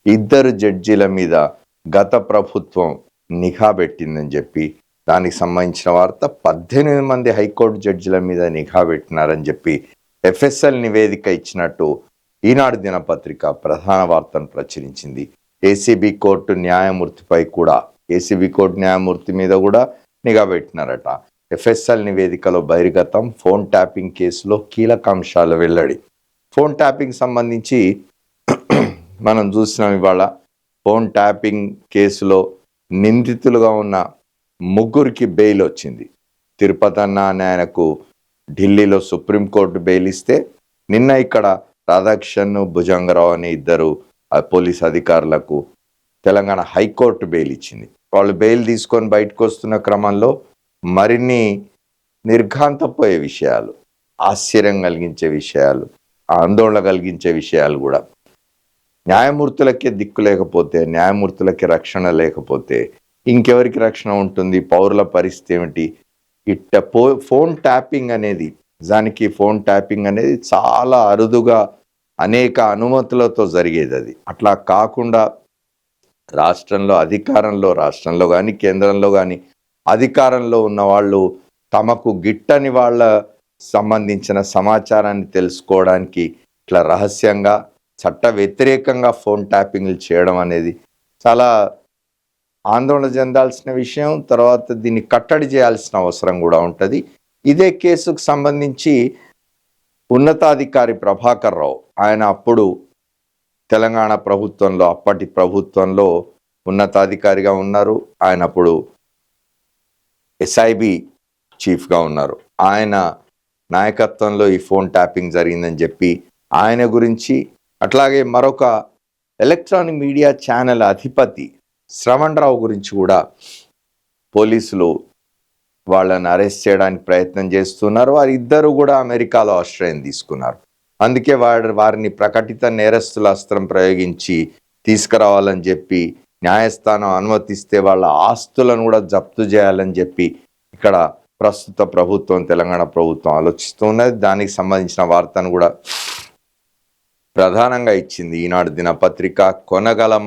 ఇద్దరు జడ్జీల మీద గత ప్రభుత్వం నిఘా పెట్టిందని చెప్పి దానికి సంబంధించిన వార్త. 18 మంది హైకోర్టు జడ్జిల మీద నిఘా పెట్టినారని చెప్పి ఎఫ్ఎస్ఎల్ నివేదిక ఇచ్చినట్టు ఈనాడు దినపత్రిక ప్రధాన వార్తను ప్రచురించింది. ఏసీబీ కోర్టు న్యాయమూర్తిపై కూడా, ఏసీబీ కోర్టు న్యాయమూర్తి మీద కూడా నిఘా పెట్టినారట. ఎఫ్ఎస్ఎల్ నివేదికలో బహిర్గతం, ఫోన్ ట్యాపింగ్ కేసులో కీలక అంశాలు వెల్లడి. ఫోన్ ట్యాపింగ్ సంబంధించి మనం చూసినాం. ఇవాళ ఫోన్ ట్యాపింగ్ కేసులో నిందితులుగా ఉన్న ముగ్గురికి బెయిల్ వచ్చింది. తిరుపతి అన్న అనే ఆయనకు ఢిల్లీలో సుప్రీంకోర్టు బెయిల్ ఇస్తే, నిన్న ఇక్కడ రాధాకిషన్, భుజంగరావు అనే ఇద్దరు పోలీస్ అధికారులకు తెలంగాణ హైకోర్టు బెయిల్ ఇచ్చింది. వాళ్ళు బెయిల్ తీసుకొని బయటకు వస్తున్న క్రమంలో మరిన్ని నిర్ఘాంతపోయే విషయాలు, ఆశ్చర్యం కలిగించే విషయాలు, ఆందోళన కలిగించే విషయాలు కూడా. న్యాయమూర్తులకే దిక్కు లేకపోతే, న్యాయమూర్తులకి రక్షణ లేకపోతే ఇంకెవరికి రక్షణ ఉంటుంది? పౌరుల పరిస్థితి ఏమిటి? ఫోన్ ట్యాపింగ్ అనేది, నిజానికి ఫోన్ ట్యాపింగ్ అనేది చాలా అరుదుగా అనేక అనుమతులతో జరిగేది. అది అట్లా కాకుండా రాష్ట్రంలో కానీ కేంద్రంలో కానీ అధికారంలో ఉన్న వాళ్ళు తమకు గిట్టని వాళ్ళ సంబంధించిన సమాచారాన్ని తెలుసుకోవడానికి ఇట్లా రహస్యంగా చట్ట వ్యతిరేకంగా ఫోన్ ట్యాపింగ్లు చేయడం అనేది చాలా ఆందోళన చెందాల్సిన విషయం. తర్వాత దీన్ని కట్టడి చేయాల్సిన అవసరం కూడా ఉంటుంది. ఇదే కేసుకు సంబంధించి ఉన్నతాధికారి ప్రభాకర్ రావు, ఆయన అప్పుడు తెలంగాణ ప్రభుత్వంలో, అప్పటి ప్రభుత్వంలో ఉన్నతాధికారిగా ఉన్నారు. ఆయన అప్పుడు ఎస్ఐబి చీఫ్గా ఉన్నారు. ఆయన నాయకత్వంలో ఈ ఫోన్ ట్యాపింగ్ జరిగిందని చెప్పి ఆయన గురించి, అట్లాగే మరొక ఎలక్ట్రానిక్ మీడియా ఛానల్ అధిపతి శ్రవణ్ రావు గురించి కూడా పోలీసులు వాళ్ళని అరెస్ట్ చేయడానికి ప్రయత్నం చేస్తున్నారు. వారిద్దరూ కూడా అమెరికాలో ఆశ్రయం తీసుకున్నారు. అందుకే వారిని ప్రకటిత నేరస్తుల అస్త్రం ప్రయోగించి తీసుకురావాలని చెప్పి న్యాయస్థానం అనుమతిస్తే వాళ్ళ ఆస్తులను కూడా జప్తు చేయాలని చెప్పి ఇక్కడ ప్రస్తుత ప్రభుత్వం, తెలంగాణ ప్రభుత్వం ఆలోచిస్తూ ఉన్నది. దానికి సంబంధించిన వార్తను కూడా ప్రధానంగా ఇచ్చింది ఈనాడు దినపత్రిక. కొనగలమా